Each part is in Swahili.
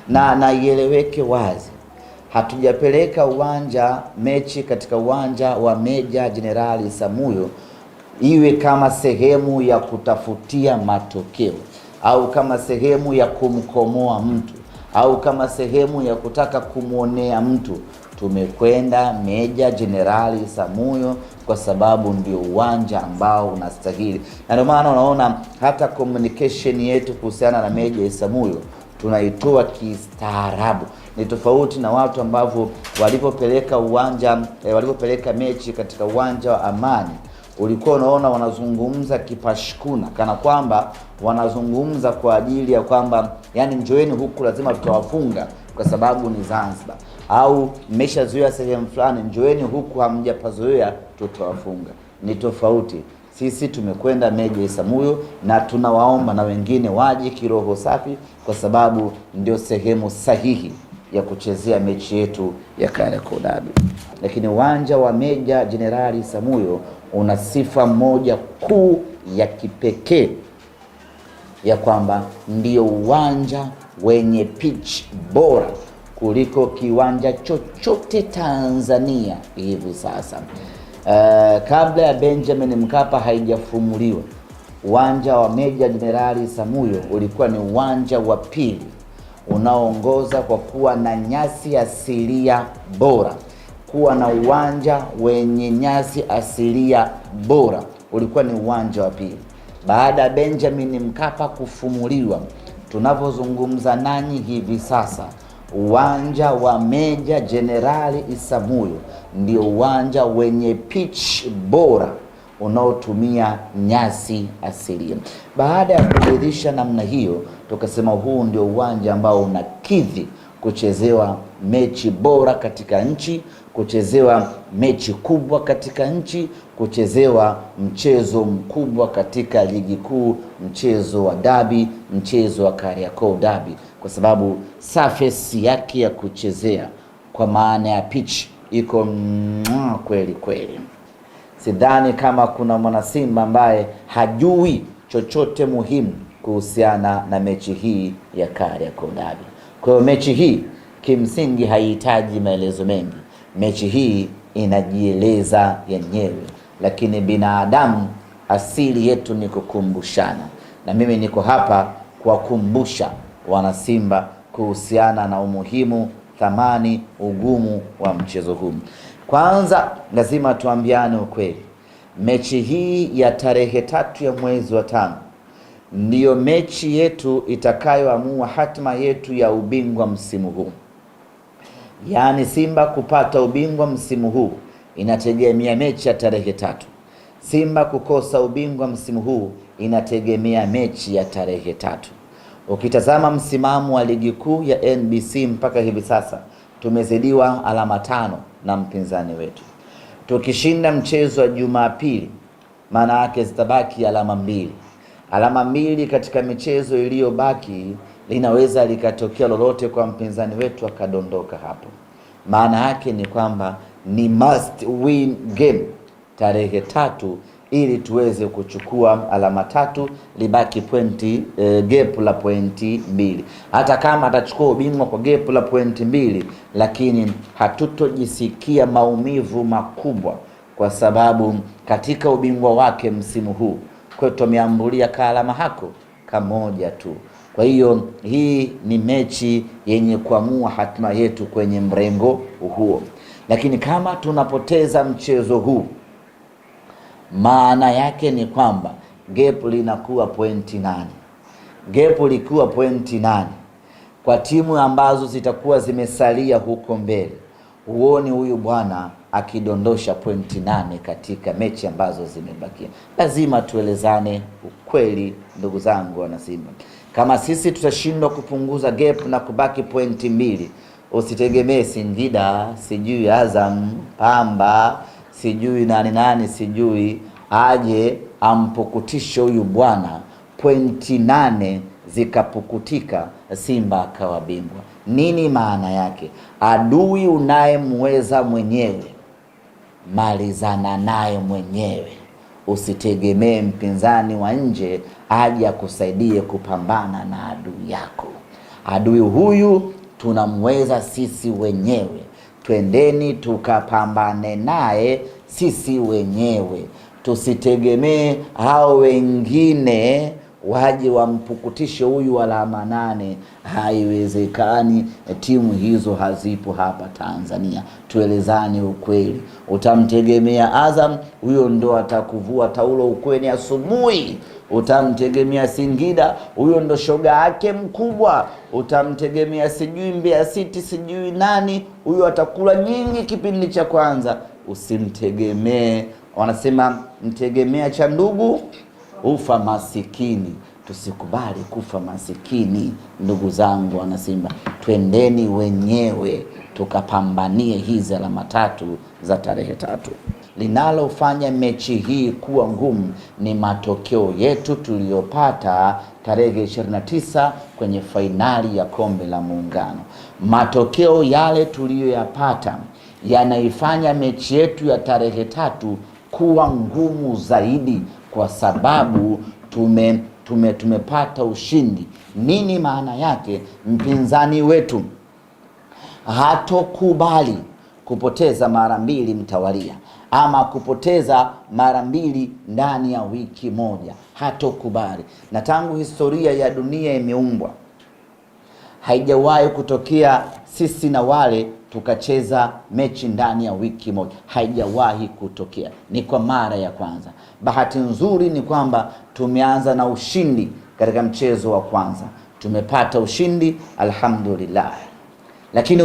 na ieleweke wazi, hatujapeleka mechi katika uwanja wa Meja Jenerali Isamuhyo iwe kama sehemu ya kutafutia matokeo au kama sehemu ya kumkomoa mtu au kama sehemu ya kutaka kumwonea mtu. Tumekwenda Meja Jenerali Isamuhyo kwa sababu ndio uwanja ambao unastahili, na ndio maana unaona hata communication yetu kuhusiana na Meja Isamuhyo tunaitoa kistaarabu. Ni tofauti na watu ambao walipopeleka mechi katika uwanja wa Amani, ulikuwa unaona wanazungumza kipashkuna kana kwamba wanazungumza kwa ajili ya kwamba yani njoeni huku lazima tutawafunga kwa sababu ni Zanzibar, au mmeshazoea sehemu fulani, njoeni huku hamjapazoea tutawafunga. Ni tofauti. Sisi tumekwenda Meja Isamuhyo na tunawaomba na wengine waje kiroho safi, kwa sababu ndio sehemu sahihi ya kuchezea mechi yetu ya Kariakoo Derby. Lakini uwanja wa Meja Jenerali Isamuhyo una sifa moja kuu ya kipekee, ya kwamba ndio uwanja wenye pitch bora kuliko kiwanja chochote Tanzania hivi sasa. Kabla ya Benjamin Mkapa haijafumuliwa, uwanja wa Meja Jenerali Isamuhyo ulikuwa ni uwanja wa pili unaoongoza kwa kuwa na nyasi asilia bora, kuwa na uwanja wenye nyasi asilia bora. Ulikuwa ni uwanja wa pili baada ya Benjamin Mkapa kufumuliwa. Tunavyozungumza nanyi hivi sasa, uwanja wa Meja Jenerali Isamuhyo ndio uwanja wenye pitch bora unaotumia nyasi asilia. Baada ya kuridhisha namna hiyo, tukasema huu ndio uwanja ambao unakidhi kuchezewa mechi bora katika nchi, kuchezewa mechi kubwa katika nchi, kuchezewa mchezo mkubwa katika ligi kuu, mchezo wa derby, mchezo wa Kariakoo Derby, kwa sababu surface yake ya kuchezea kwa maana ya pitch iko kweli kweli. Sidhani kama kuna mwana Simba ambaye hajui chochote muhimu kuhusiana na mechi hii ya Kariakoo Derby. Kwa hiyo mechi hii kimsingi haihitaji maelezo mengi. Mechi hii inajieleza yenyewe, lakini binadamu asili yetu ni kukumbushana, na mimi niko hapa kuwakumbusha wana Simba kuhusiana na umuhimu, thamani, ugumu wa mchezo huu. Kwanza lazima tuambiane ukweli. Mechi hii ya tarehe 3 ya mwezi wa 5 ndiyo mechi yetu itakayoamua hatima yetu ya ubingwa msimu huu. Yaani Simba kupata ubingwa msimu huu inategemea mechi ya tarehe 3. Simba kukosa ubingwa msimu huu inategemea mechi ya tarehe 3. Ukitazama msimamo wa ligi kuu ya NBC mpaka hivi sasa, tumezidiwa alama 5 na mpinzani wetu. Tukishinda mchezo wa Jumapili, maana yake zitabaki alama 2. Alama 2 katika michezo iliyobaki, linaweza likatokea lolote kwa mpinzani wetu akadondoka hapo. Maana yake ni kwamba ni must win game tarehe 3 ili tuweze kuchukua alama 3, libaki gap la pointi 2. Hata kama atachukua ubingwa kwa gap la pointi 2, lakini hatutojisikia maumivu makubwa, kwa sababu katika ubingwa wake msimu huu kwetu tumeambulia alama hako kamoja tu. Kwa hiyo hii ni mechi yenye kuamua hatima yetu kwenye mrengo huo. Lakini kama tunapoteza mchezo huu, maana yake ni kwamba gap linakuwa pointi 8. Gap likuwa pointi 8 kwa timu ambazo zitakuwa zimesalia huko mbele. Uone huyu bwana akidondosha pointi 8 katika mechi ambazo zimebakia. Lazima tuelezane ukweli, ndugu zangu wana Simba. Kama sisi tutashindwa kupunguza gap na kubaki pointi 2, usitegemee Singida, sijui Azam, Pamba, sijui nani sijui aje ampukutishe huyu bwana pointi 8 zikapukutika, Simba akawa bingwa. Nini maana yake? Adui unayemweza mwenyewe, malizana naye mwenyewe. Usitegemee mpinzani wa nje aje akusaidie kupambana na adui yako. Adui huyu tunamweza sisi wenyewe. Twendeni tukapambane naye sisi wenyewe, tusitegemee hao wengine waje wampukutishe huyu alama 8. Haiwezekani, timu hizo hazipo hapa Tanzania. Tuelezane ukweli. Utamtegemea Azam, huyo ndo atakuvua taulo ukweni asubuhi. Utamtegemea Singida, huyo ndo shoga yake mkubwa. Utamtegemea sijui Mbeya City sijui nani, huyo atakula nyingi kipindi cha kwanza. Usimtegemee. Wanasema mtegemea cha ndugu ufa masikini. Tusikubali kufa masikini, ndugu zangu wana Simba. Twendeni wenyewe tukapambanie hizi alama 3 za tarehe 3. Linalofanya mechi hii kuwa ngumu ni matokeo yetu tuliyopata tarehe 29 kwenye fainali ya kombe la Muungano. Matokeo yale tuliyoyapata yanaifanya mechi yetu ya tarehe 3 kuwa ngumu zaidi, kwa sababu tumepata ushindi. Nini maana yake? Mpinzani wetu hatokubali kupoteza mara 2 mtawalia, ama kupoteza mara 2 ndani ya wiki moja. Hatokubali. Na tangu historia ya dunia imeumbwa, haijawahi kutokea sisi na wale tukacheza mechi ndani ya wiki moja. Haijawahi kutokea, ni kwa mara ya kwanza. Bahati nzuri ni kwamba tumeanza na ushindi katika mchezo wa kwanza, tumepata ushindi, alhamdulillah. Lakini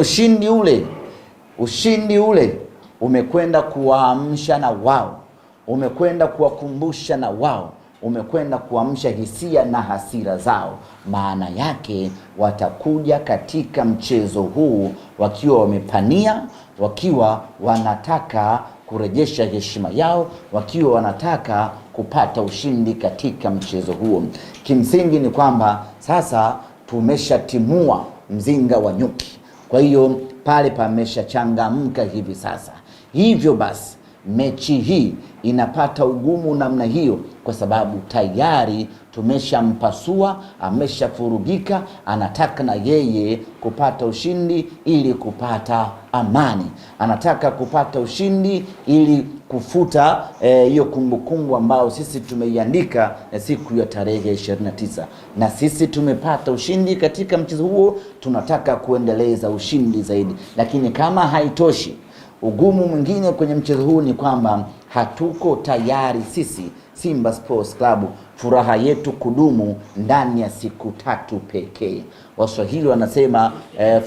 ushindi ule umekwenda kuwaamsha na wao, umekwenda kuwakumbusha na wao, umekwenda kuamsha hisia na hasira zao. Maana yake watakuja katika mchezo huu wakiwa wamepania, wakiwa wanataka kurejesha heshima yao, wakiwa wanataka kupata ushindi katika mchezo huo. Kimsingi ni kwamba sasa tumeshatimua mzinga wa nyuki, kwa hiyo pale pameshachangamka hivi sasa. Hivyo basi mechi hii inapata ugumu namna hiyo kwa sababu tayari tumeshampasua, ameshafurugika, anataka na yeye kupata ushindi ili kupata amani. Anataka kupata ushindi ili kufuta hiyo kumbukumbu ambayo sisi tumeiandika siku ya tarehe 29. Na sisi tumepata ushindi katika mchezo huo, tunataka kuendeleza ushindi zaidi. Lakini kama haitoshi, ugumu mwingine kwenye mchezo huu ni kwamba hatuko tayari sisi Simba Sports Club furaha yetu kudumu ndani ya siku 3 pekee. Waswahili wanasema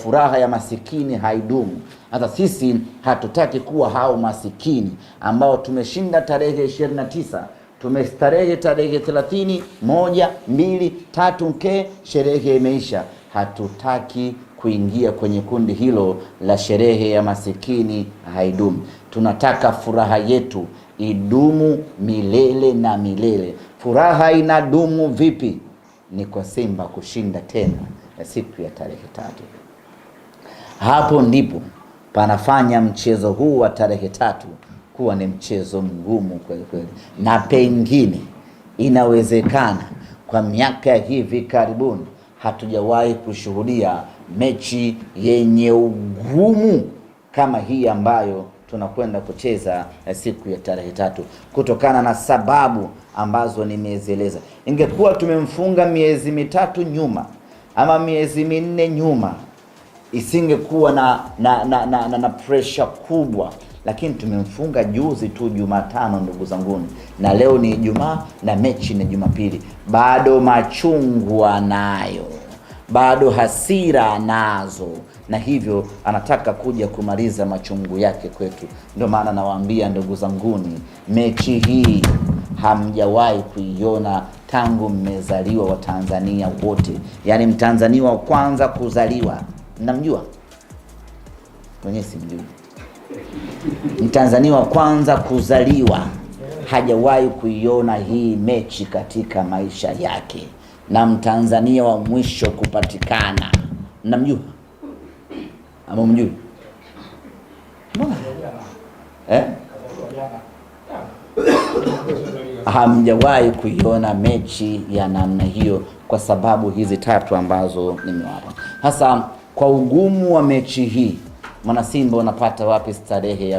furaha ya masikini haidumu. Hata sisi hatutaki kuwa hao masikini ambao tumeshinda tarehe 29, tumestarehe tarehe 30, 1, 2, 3 mke sherehe imeisha. Hatutaki kuingia kwenye kundi hilo la sherehe ya masikini haidumu. Tunataka furaha yetu idumu milele na milele. Furaha inadumu vipi? Ni kwa Simba kushinda tena siku ya tarehe 3. Hapo ndipo panafanya mchezo huu wa tarehe 3 kuwa ni mchezo mgumu kweli kweli, na pengine inawezekana kwa miaka ya hivi karibuni hatujawahi kushuhudia mechi yenye ugumu kama hii ambayo tunakwenda kucheza siku ya tarehe 3, kutokana na sababu ambazo nimezieleza. Ingekuwa tumemfunga miezi 3 nyuma ama miezi 4 nyuma, isingekuwa na pressure kubwa, lakini tumemfunga juzi tu Jumatano, ndugu zanguni, na leo ni Ijumaa na mechi ni Jumapili. Bado machungu anayo, bado hasira nazo, na hivyo anataka kuja kumaliza machungu yake kwetu. Ndio maana nawaambia ndugu zanguni, mechi hii hamjawahi kuiona tangu mmezaliwa wa Tanzania wote. Yaani Mtanzania wa kwanza kuzaliwa, mnamjua? Mwenye simjui. Mtanzania wa kwanza kuzaliwa hajawahi kuiona hii mechi katika maisha yake, na Mtanzania wa mwisho kupatikana, mnamjua? Ama mjui? Hamjawahi kuiona mechi ya namna hiyo kwa sababu hizi 3 ambazo nimewapa. Hasa Kwa ugumu wa mechi hii, Mwanasimba unapata wapi starehe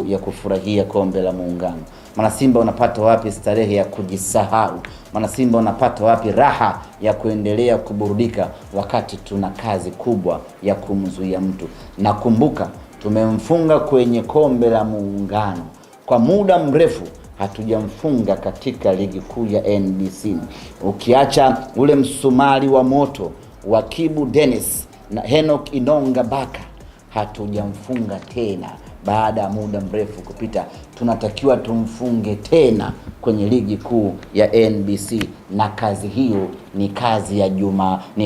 ya kufurahia kombe la Muungano? Mwanasimba unapata wapi starehe ya kujisahau? Mwanasimba unapata wapi raha ya kuendelea kuburudika wakati tuna kazi kubwa ya kumzuia mtu? Nakumbuka tumemfunga kwenye kombe la Muungano, kwa muda mrefu hatujamfunga katika ligi kuu ya NBC. Ukiacha ule msumari wa moto wa Kibu Dennis na Enoch Inonga Baka, hatujamfunga tena. Baada ya muda mrefu kupita, tunatakiwa tumfunge tena kwenye ligi kuu ya NBC, na kazi hiyo ni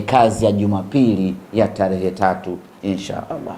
kazi ya Jumapili ya tarehe 3 insha Allah.